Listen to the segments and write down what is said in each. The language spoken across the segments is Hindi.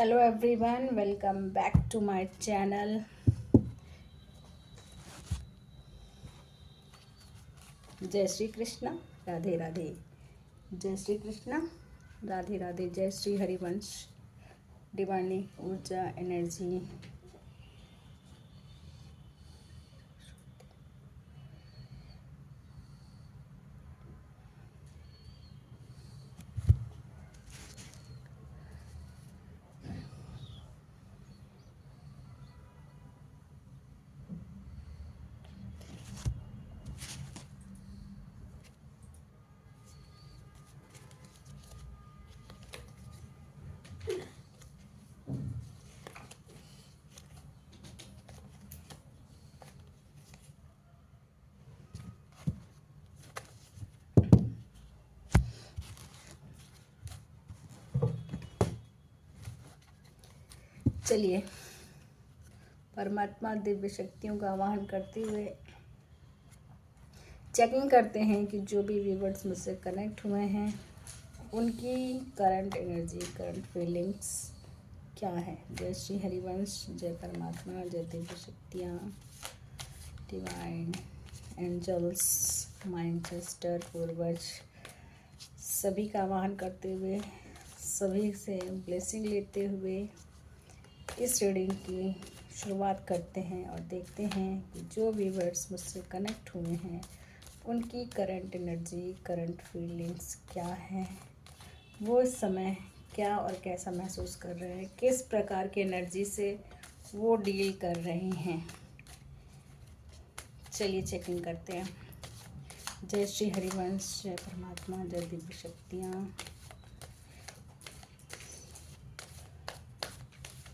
Hello everyone, welcome back to my channel. जय श्री कृष्णा, राधे राधे। जय श्री कृष्णा, राधे राधे। जय श्री हरिवंश, डिवानी ऊर्जा एनर्जी। चलिए परमात्मा दिव्य शक्तियों का आवाहन करते हुए चेकिंग करते हैं कि जो भी व्यूवर्स मुझसे कनेक्ट हुए हैं उनकी करंट एनर्जी, करंट फीलिंग्स क्या है। जय श्री हरिवंश, जय परमात्मा, जय दिव्य शक्तियाँ, डिवाइन एंजल्स, माइनचेस्टर, पूर्वज, सभी का आवाहन करते हुए, सभी से ब्लेसिंग लेते हुए इस रीडिंग की शुरुआत करते हैं और देखते हैं कि जो व्यूवर्स मुझसे कनेक्ट हुए हैं उनकी करंट एनर्जी, करंट फीलिंग्स क्या है, वो इस समय क्या और कैसा महसूस कर रहे हैं, किस प्रकार की एनर्जी से वो डील कर रहे हैं। चलिए चेकिंग करते हैं। जय श्री हरिवंश, जय परमात्मा, जय दिव्य शक्तियाँ,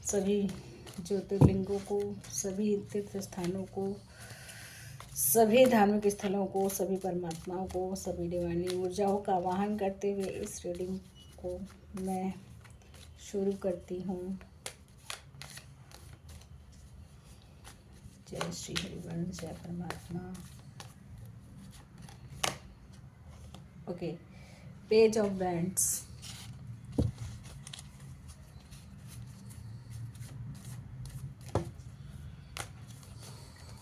सभी ज्योतिर्लिंगों को, सभी तीर्थ स्थानों को, सभी धार्मिक स्थलों को, सभी परमात्माओं को, सभी डिवाइन ऊर्जाओं का आवाहन करते हुए इस रीडिंग को मैं शुरू करती हूँ। जय श्री हरिवंश, जय परमात्मा। Okay, page of bands.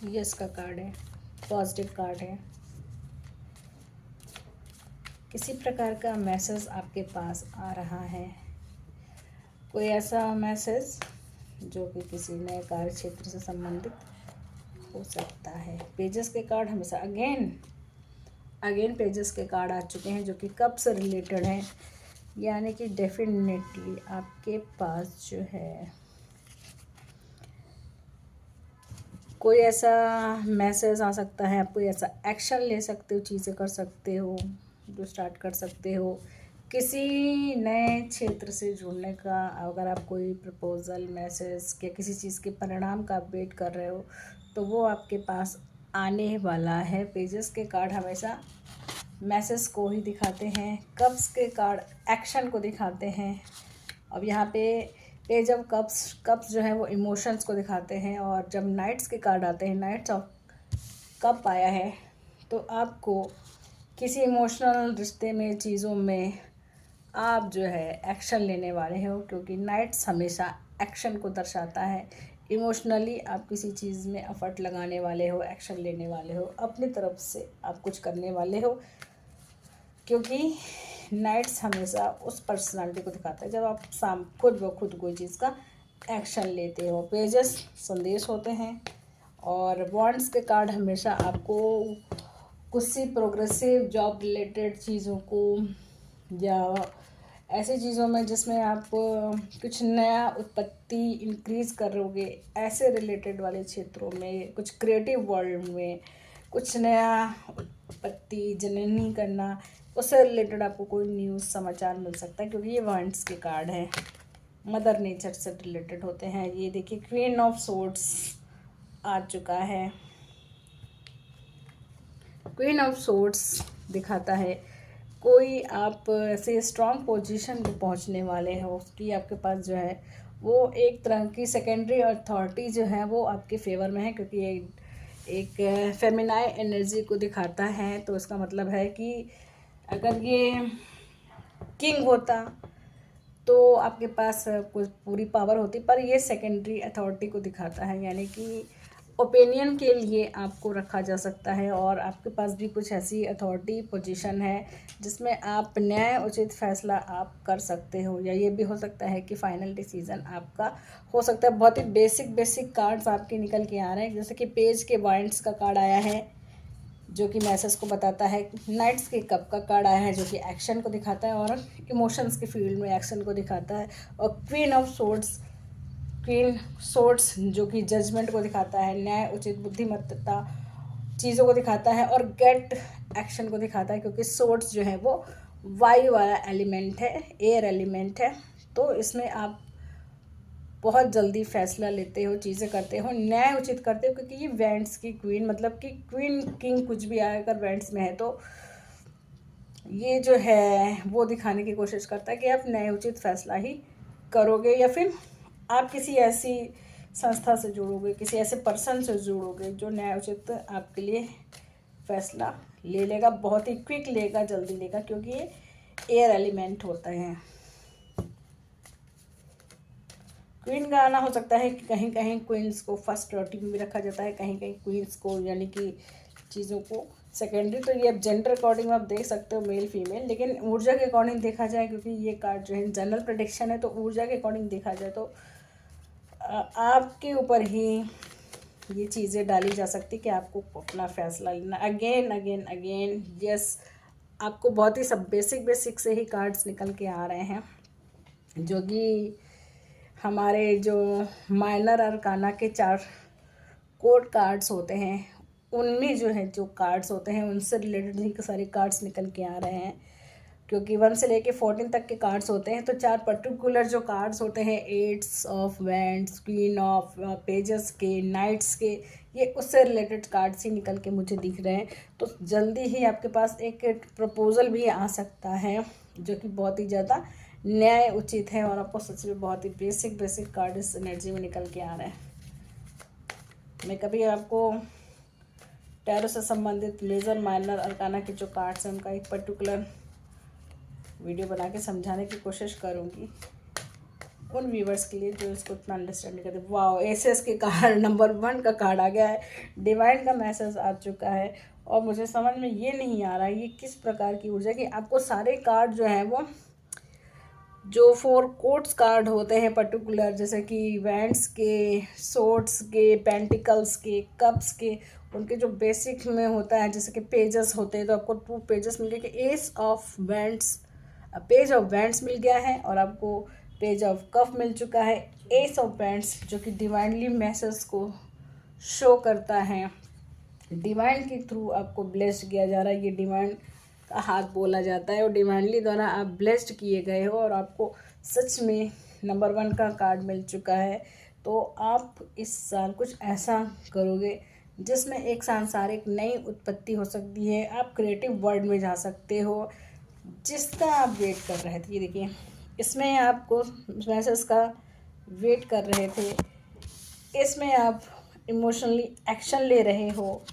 Yes का कार्ड है, पॉजिटिव कार्ड है। किसी प्रकार का मैसेज आपके पास आ रहा है, कोई ऐसा मैसेज जो कि किसी नए कार्य क्षेत्र से संबंधित हो सकता है। पेजेस के कार्ड हमेशा अगेन पेजेस के कार्ड आ चुके हैं जो कि कब से रिलेटेड हैं, यानी कि डेफिनेटली आपके पास जो है कोई ऐसा मैसेज आ सकता है, आप कोई ऐसा एक्शन ले सकते हो, चीज़ें कर सकते हो, जो स्टार्ट कर सकते हो किसी नए क्षेत्र से जुड़ने का। अगर आप कोई प्रपोजल, मैसेज या किसी चीज़ के परिणाम का वेट कर रहे हो तो वो आपके पास आने वाला है। पेजेस के कार्ड हमेशा मैसेज को ही दिखाते हैं, कप्स के कार्ड एक्शन को दिखाते हैं। अब यहाँ पे पेज ऑफ कप्स जो है वो इमोशंस को दिखाते हैं, और जब नाइट्स के कार्ड आते हैं, नाइट्स ऑफ कप आया है तो आपको किसी इमोशनल रिश्ते में, चीज़ों में आप जो है एक्शन लेने वाले हो, क्योंकि नाइट्स हमेशा एक्शन को दर्शाता है। इमोशनली आप किसी चीज़ में एफर्ट लगाने वाले हो, एक्शन लेने वाले हो, अपनी तरफ से आप कुछ करने वाले हो, क्योंकि नाइट्स हमेशा उस पर्सनालिटी को दिखाता है जब आप खुद ब खुद कोई चीज़ का एक्शन लेते हो। पेजेस संदेश होते हैं, और बॉन्ड्स के कार्ड हमेशा आपको कुछ सी प्रोग्रेसिव जॉब रिलेटेड चीज़ों को, या ऐसी चीज़ों में जिसमें आप कुछ नया उत्पत्ति इंक्रीज़ करोगे, ऐसे रिलेटेड वाले क्षेत्रों में, कुछ क्रिएटिव वर्ल्ड में कुछ नया उत्पत्ति जननी करना, उससे रिलेटेड आपको कोई न्यूज़, समाचार मिल सकता है, क्योंकि ये वॉन्ड्स के कार्ड हैं, मदर नेचर से रिलेटेड होते हैं। ये देखिए क्वीन ऑफ सोर्ड्स आ चुका है। क्वीन ऑफ सोर्ड्स दिखाता है कोई आप ऐसे स्ट्रॉन्ग पोजीशन पे पहुंचने वाले हैं, उसकी आपके पास जो है वो एक तरह की सेकेंडरी अथॉरिटी जो है वो आपके फेवर में है, क्योंकि ये एक फेमिनाइन एनर्जी को दिखाता है। तो इसका मतलब है कि अगर ये किंग होता तो आपके पास कुछ पूरी पावर होती, पर ये सेकेंडरी अथॉरिटी को दिखाता है, यानी कि ओपिनियन के लिए आपको रखा जा सकता है और आपके पास भी कुछ ऐसी अथॉरिटी पोजीशन है जिसमें आप न्याय उचित फैसला आप कर सकते हो, या ये भी हो सकता है कि फाइनल डिसीजन आपका हो सकता है। बहुत ही बेसिक कार्ड्स आपके निकल के आ रहे हैं, जैसे कि पेज के वाइंड्स का कार्ड आया है जो कि मैसेज को बताता है, नाइट्स के कप का कार्ड आया है जो कि एक्शन को दिखाता है और इमोशंस के फील्ड में एक्शन को दिखाता है, और क्वीन सोर्ट्स जो कि जजमेंट को दिखाता है, न्याय उचित बुद्धिमत्ता चीज़ों को दिखाता है, और गेट एक्शन को दिखाता है, क्योंकि सोर्ट्स जो है वो वायु वाला एलिमेंट है, एयर एलिमेंट है। तो इसमें आप बहुत जल्दी फैसला लेते हो, चीज़ें करते हो, न्याय उचित करते हो, क्योंकि ये वेंट्स की क्वीन, मतलब कि क्वीन किंग कुछ भी आकर वेंट्स में है, तो ये जो है वो दिखाने की कोशिश करता है कि आप न्याय उचित फैसला ही करोगे, या फिर आप किसी ऐसी संस्था से जुड़ोगे, किसी ऐसे पर्सन से जुड़ोगे जो न्याय उचित आपके लिए फैसला ले लेगा, बहुत ही क्विक लेगा, जल्दी लेगा, क्योंकि ये एयर एलिमेंट होता है। क्वीन का आना हो सकता है कि कहीं कहीं क्वींस को फर्स्ट प्रायोरिटी में भी रखा जाता है, कहीं कहीं क्वींस को, यानी कि चीज़ों को सेकेंडरी। तो ये अब जेंडर अकॉर्डिंग आप देख सकते हो, मेल फीमेल, लेकिन ऊर्जा के अकॉर्डिंग देखा जाए, क्योंकि ये कार्ड जो है जनरल प्रेडिक्शन है, तो ऊर्जा के अकॉर्डिंग देखा जाए तो आपके ऊपर ही ये चीज़ें डाली जा सकती कि आपको अपना फैसला लेना। अगेन अगेन अगेन यस, आपको बहुत ही सब बेसिक से ही कार्ड्स निकल के आ रहे हैं, जो कि हमारे जो माइनर अरकाना के 4 कोड कार्ड्स होते हैं, उनमें जो है जो कार्ड्स होते हैं उनसे रिलेटेड ही सारे कार्ड्स निकल के आ रहे हैं, क्योंकि 1 से लेके 14 तक के कार्ड्स होते हैं। तो 4 पर्टिकुलर जो कार्ड्स होते हैं, eights of wands, queen of pages के, नाइट्स के, ये उससे रिलेटेड कार्ड्स ही निकल के मुझे दिख रहे हैं। तो जल्दी ही आपके पास एक प्रपोज़ल भी आ सकता है जो कि बहुत ही ज़्यादा न्याय उचित है, और आपको सच में बहुत ही बेसिक कार्ड इस एनर्जी में निकल के आ रहे हैं। मैं कभी आपको टैरो से संबंधित मेजर माइनर अरकाना के जो कार्ड्स हैं उनका एक पर्टिकुलर वीडियो बना के समझाने की कोशिश करूँगी उन व्यूवर्स के लिए जो इसको इतना अंडरस्टैंड नहीं करते। वाओ, एसेस के कार्ड नंबर 1 का कार्ड आ गया है, डिवाइन का मैसेज आ चुका है, और मुझे समझ में ये नहीं आ रहा है ये किस प्रकार की ऊर्जा की। आपको सारे कार्ड जो हैं वो जो 4 कोर्ट्स कार्ड होते हैं पर्टिकुलर, जैसे कि वैंड्स के, सोर्ड्स के, पेंटिकल्स के, कप्स के, उनके जो बेसिक में होता है, जैसे कि पेजेस होते हैं, तो आपको 2 पेजेस मिल गए कि ace of wands, page of wands मिल गया है, और आपको पेज ऑफ कप मिल चुका है, एस ऑफ वैंड्स जो कि डिवाइनली मैसेज को शो करता है, डिवाइन के थ्रू आपको ब्लेस्ड किया जा रहा है, ये डिवाइन का हाथ बोला जाता है, और डिवाइनली द्वारा आप ब्लेस्ड किए गए हो, और आपको सच में नंबर 1 का कार्ड मिल चुका है। तो आप इस साल कुछ ऐसा करोगे जिसमें एक सांसारिक नई उत्पत्ति हो सकती है, आप क्रिएटिव वर्ल्ड में जा सकते हो जिसका आप वेट कर रहे थे। ये देखिए, इसमें आपको मैसेज का वेट कर रहे थे, इसमें आप इमोशनली एक्शन ले रहे हो,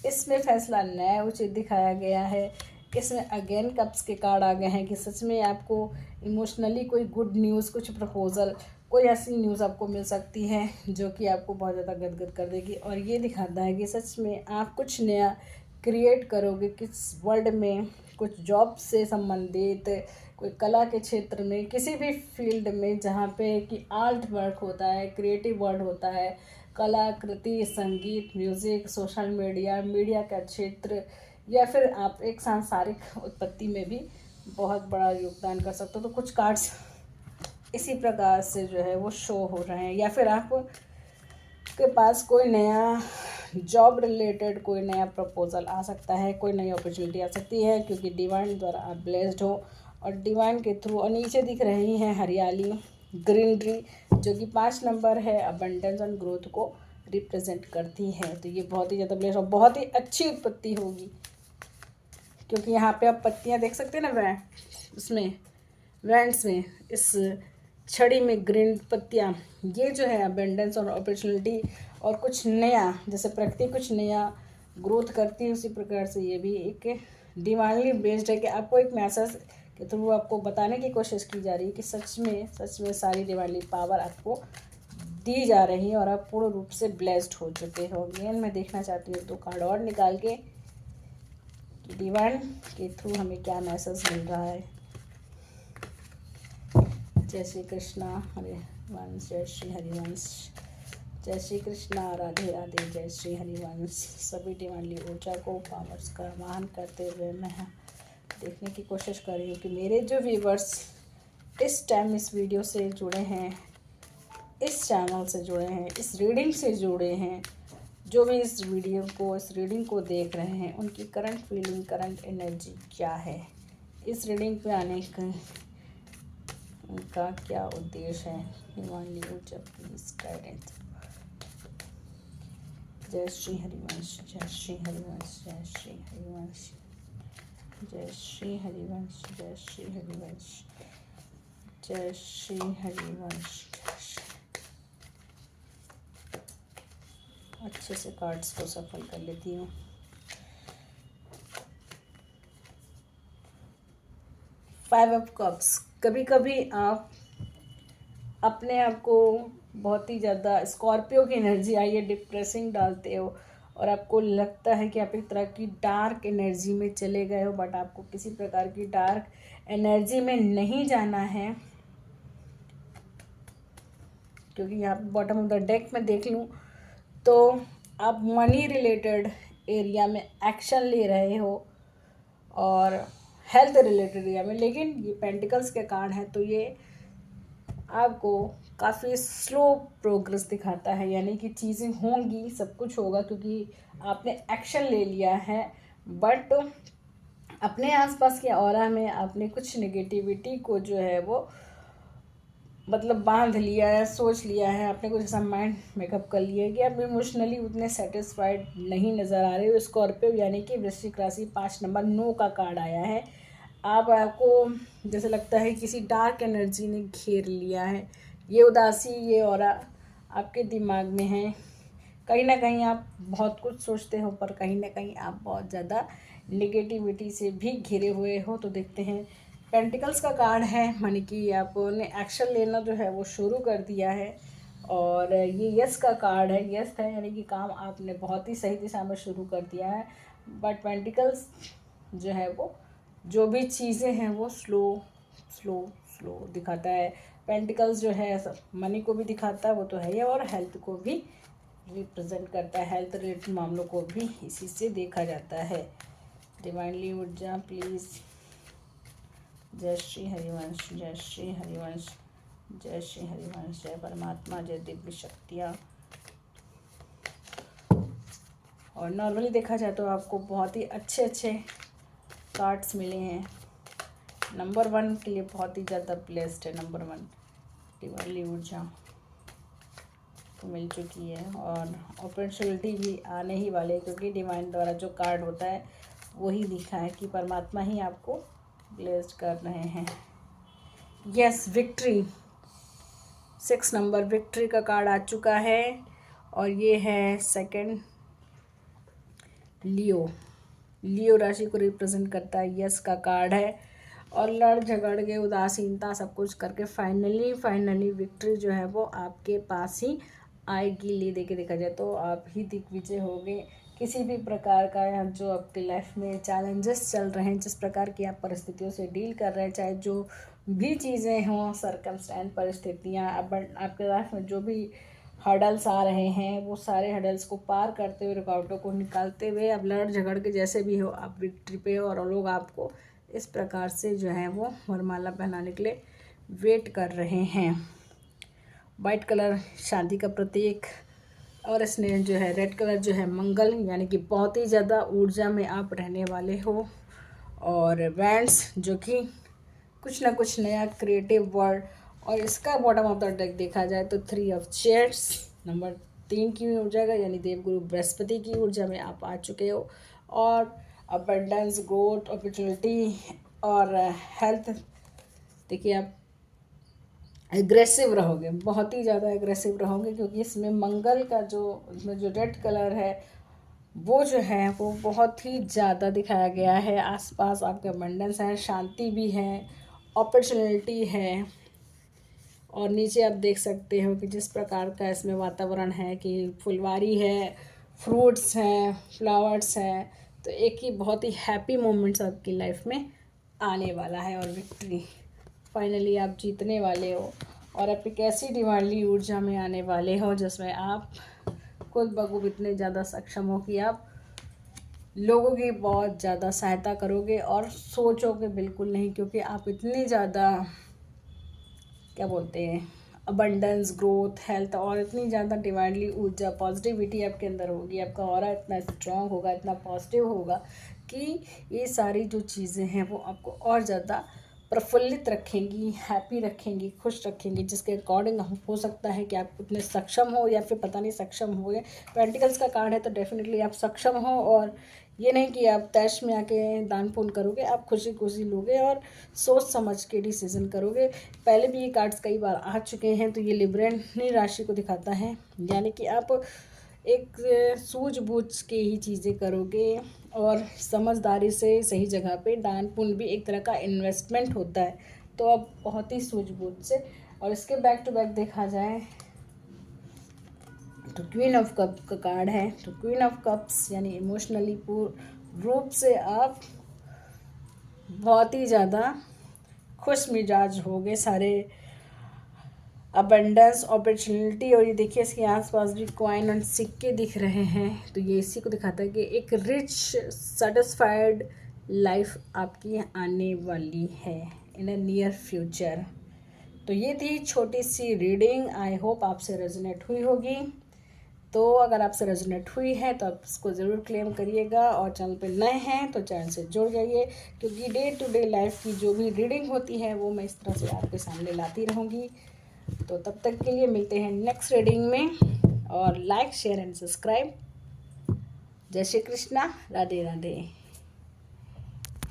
इसमें फैसला न्याय उचित दिखाया गया है, इसमें अगेन कप्स के कार्ड आ गए हैं कि सच में आपको इमोशनली कोई गुड न्यूज़, कुछ प्रपोजल, कोई ऐसी न्यूज़ आपको मिल सकती है जो कि आपको बहुत ज़्यादा गदगद कर देगी, और ये दिखाता है कि सच में आप कुछ नया क्रिएट करोगे किस वर्ल्ड में, कुछ जॉब से संबंधित, कोई कला के क्षेत्र में, किसी भी फील्ड में जहाँ पे कि आर्ट वर्क होता है, क्रिएटिव वर्ड होता है, कलाकृति, संगीत, म्यूज़िक, सोशल मीडिया, मीडिया का क्षेत्र, या फिर आप एक सांसारिक उत्पत्ति में भी बहुत बड़ा योगदान कर सकते हो। तो कुछ कार्ड्स इसी प्रकार से जो है वो शो हो रहे हैं, या फिर आप के पास कोई नया जॉब रिलेटेड कोई नया प्रपोजल आ सकता है, कोई नई अपॉर्चुनिटी आ सकती है, क्योंकि डिवाइन द्वारा आप ब्लेस्ड हो, और डिवाइन के थ्रू, और नीचे दिख रही हैं हरियाली, ग्रीनरी, जो कि 5 नंबर है, अबंडेंस एंड ग्रोथ को रिप्रेजेंट करती है। तो ये बहुत ही ज़्यादा ब्लेस्ड और बहुत ही अच्छी उत्पत्ति होगी, क्योंकि यहाँ पे आप पत्तियाँ देख सकते हैं ना, उसमें वैंड्स में, इस छड़ी में ग्रीन पत्तियाँ, ये जो है अबेंडेंस और अपॉर्चुनिटी और कुछ नया, जैसे प्रकृति कुछ नया ग्रोथ करती है, उसी प्रकार से ये भी एक डिवाइनली बेस्ड है कि आपको एक मैसेज के थ्रू आपको बताने की कोशिश की जा रही है कि सच में सारी दिवाली पावर आपको दी जा रही है और आप पूर्ण रूप से ब्लेस्ड हो चुके हो। अगेन मैं देखना चाहती हूँ 2 कार्ड और निकाल के कि डिवाइन के थ्रू हमें क्या मैसेज मिल रहा है। जय श्री कृष्णा, हरिवंश, जय श्री हरिवंश, जय श्री कृष्णा, राधे राधे, जय श्री हरिवंश। सभी डिवाइनली ऊर्जा को पावर्स का आह्वान करते हुए मैं देखने की कोशिश कर रही हूँ कि मेरे जो व्यूवर्स इस टाइम इस वीडियो से जुड़े हैं, इस चैनल से जुड़े हैं, इस रीडिंग से जुड़े हैं, जो भी इस रीडिंग को देख रहे हैं, उनकी करंट फीलिंग, करंट एनर्जी क्या है, इस रीडिंग पे आने का उनका क्या उद्देश्य है। डिवाइनली ऊर्जा प्लीज गाइडेंस। जय श्री हरिवंश, जय श्री हरिवंश, जय श्री हरिवंश, जय श्री हरिवंश, जय श्री हरिवंश, जय श्री हरिवंश। अच्छे से कार्ड्स को सफल कर लेती हूँ। Five of cups. कभी कभी आप अपने आप को बहुत ही ज़्यादा स्कॉर्पियो की एनर्जी आई है, डिप्रेसिंग डालते हो और आपको लगता है कि आप एक तरह की डार्क एनर्जी में चले गए हो, बट आपको किसी प्रकार की डार्क एनर्जी में नहीं जाना है। क्योंकि यहाँ पे बॉटम ऑफ द डेक में देख लूँ तो आप मनी रिलेटेड एरिया में एक्शन ले रहे हो और हेल्थ रिलेटेड एरिया में, लेकिन ये पेंटिकल्स के कार्ड है तो ये आपको काफ़ी स्लो प्रोग्रेस दिखाता है, यानी कि चीज़ें होंगी, सब कुछ होगा क्योंकि आपने एक्शन ले लिया है, बट अपने आसपास के ऑरा में आपने कुछ नेगेटिविटी को जो है वो मतलब बांध लिया है, सोच लिया है, आपने कुछ ऐसा माइंड मेकअप कर लिया है कि आप इमोशनली उतने सेटिस्फाइड नहीं नज़र आ रहे हो। स्कॉर्पियो यानी कि वृश्चिक राशि 5 नंबर 9 का कार्ड आया है। आपको जैसे लगता है किसी डार्क एनर्जी ने घेर लिया है, ये उदासी, ये ऑरा आपके दिमाग में है। कहीं ना कहीं आप बहुत कुछ सोचते हो पर कहीं ना कहीं आप बहुत ज़्यादा निगेटिविटी से भी घिरे हुए हो। तो देखते हैं, पेंटिकल्स का कार्ड है, माने कि आपने एक्शन लेना जो है वो शुरू कर दिया है और ये यस का कार्ड है। यस है यानी कि काम आपने बहुत ही सही दिशा में शुरू कर दिया है, बट पेंटिकल्स जो है वो जो भी चीज़ें हैं वो स्लो स्लो स्लो दिखाता है। पेंटिकल्स जो है मनी को भी दिखाता है, वो तो है ही, और हेल्थ को भी रिप्रेजेंट करता है। हेल्थ रिलेटेड मामलों को भी इसी से देखा जाता है। डिवाइनली ऊर्जा प्लीज़। जय श्री हरिवंश, जय श्री हरिवंश, जय श्री हरिवंश, जय परमात्मा, जय दिव्य शक्तियाँ। और नॉर्मली देखा जाए तो आपको बहुत ही अच्छे अच्छे कार्ड्स मिले हैं। नंबर 1 के लिए बहुत ही ज़्यादा ब्लेस्ड है। नंबर 1 डिवाइनली ऊर्जा तो मिल चुकी है और अपॉर्चुनिटी भी आने ही वाले, क्योंकि डिवाइन द्वारा जो कार्ड होता है वही लिखा है कि परमात्मा ही आपको ब्लेस्ड कर रहे हैं। यस, विक्ट्री 6 नंबर विक्ट्री का कार्ड आ चुका है और ये है सेकंड लियो राशि को रिप्रेजेंट करता है। यस का कार्ड है और लड़ झगड़ के उदासीनता सब कुछ करके फाइनली विक्ट्री जो है वो आपके पास ही आएगी। ले दे के देखा जाए तो आप ही दिग्विजय होंगे। किसी भी प्रकार का जो आपकी लाइफ में चैलेंजेस चल रहे हैं, जिस प्रकार की आप परिस्थितियों से डील कर रहे हैं, चाहे जो भी चीज़ें हों, सर्कमस्टेंस, परिस्थितियाँ, आपके लाइफ में जो भी हर्डल्स आ रहे हैं, वो सारे हर्डल्स को पार करते हुए, रुकावटों को निकालते हुए अब लड़ झगड़ के जैसे भी हो आप विक्ट्री पे हो, और लोग आपको इस प्रकार से जो है वो वरमाला पहनाने के लिए वेट कर रहे हैं। वाइट कलर शांति का प्रतीक, और इसने जो है रेड कलर जो है मंगल, यानी कि बहुत ही ज़्यादा ऊर्जा में आप रहने वाले हो। और बैंड्स जो कि कुछ ना कुछ नया क्रिएटिव वर्ड। और इसका बॉटम ऑफ द डेक देखा जाए तो 3 ऑफ चेयर्स नंबर 3 की ऊर्जा का, यानी देवगुरु बृहस्पति की ऊर्जा में आप आ चुके हो। और अबंडेंस, ग्रोथ, अपॉर्चुनिटी और हेल्थ, देखिए आप एग्रेसिव रहोगे, बहुत ही ज़्यादा एग्रेसिव रहोगे, क्योंकि इसमें मंगल का इसमें जो रेड कलर है वो जो है वो बहुत ही ज़्यादा दिखाया गया है। आसपास आपके अबंडेंस है, शांति भी है, अपॉर्चुनिटी है। और नीचे आप देख सकते हो कि जिस प्रकार का इसमें वातावरण है कि फुलवारी है, फ्रूट्स हैं, फ्लावर्स हैं, तो एक ही बहुत ही हैप्पी मोमेंट्स आपकी लाइफ में आने वाला है। और विक्ट्री फाइनली आप जीतने वाले हो और आप एक ऐसी दिवाली ऊर्जा में आने वाले हो जिसमें आप खुद बखूब इतने ज़्यादा सक्षम हो कि आप लोगों की बहुत ज़्यादा सहायता करोगे और सोचोगे बिल्कुल नहीं, क्योंकि आप इतने ज़्यादा क्या बोलते हैं अबंडेंस, ग्रोथ, हेल्थ और इतनी ज़्यादा डिवाइनली ऊर्जा, पॉजिटिविटी आपके अंदर होगी। आपका ऑरा इतना स्ट्रांग होगा, इतना पॉजिटिव होगा कि ये सारी जो चीज़ें हैं वो आपको और ज़्यादा प्रफुल्लित रखेंगी, हैप्पी रखेंगी, खुश रखेंगी, जिसके अकॉर्डिंग हो सकता है कि आप उतने सक्षम हो या फिर पता नहीं सक्षम हो गए। पेंटिकल्स का कार्ड है तो डेफिनेटली आप सक्षम हो, और ये नहीं कि आप तैश में आके दान पुण्य करोगे, आप खुशी खुशी लोगे और सोच समझ के डिसीजन करोगे। पहले भी ये कार्ड्स कई बार आ चुके हैं, तो ये लिब्रेनी राशि को दिखाता है, यानी कि आप एक सूझबूझ के ही चीज़ें करोगे और समझदारी से सही जगह पे। दान पुण्य भी एक तरह का इन्वेस्टमेंट होता है, तो अब बहुत ही सूझबूझ से। और इसके बैक टू बैक देखा जाए तो क्वीन ऑफ कप का कार्ड है। तो क्वीन ऑफ कप्स यानी इमोशनली पूर्ण रूप से आप बहुत ही ज़्यादा खुश मिजाज हो गए, सारे अबंडेंस, अपॉर्चुनिटी। और ये देखिए इसके आसपास भी कॉइन और सिक्के दिख रहे हैं, तो ये इसी को दिखाता है कि एक रिच सेटिस्फाइड लाइफ आपकी आने वाली है इन अ नियर फ्यूचर। तो ये थी छोटी सी रीडिंग, आई होप आपसे रेजोनेट हुई होगी। तो अगर आपसे रेजोनेट हुई है तो आप इसको ज़रूर क्लेम करिएगा, और चैनल पे नए हैं तो चैनल से जुड़ जाइए, क्योंकि डे टू डे लाइफ की जो भी रीडिंग होती है वो मैं इस तरह से आपके सामने लाती रहूँगी। तो तब तक के लिए मिलते हैं नेक्स्ट रीडिंग में, और लाइक, शेयर एंड सब्सक्राइब। जय श्री कृष्णा, राधे राधे।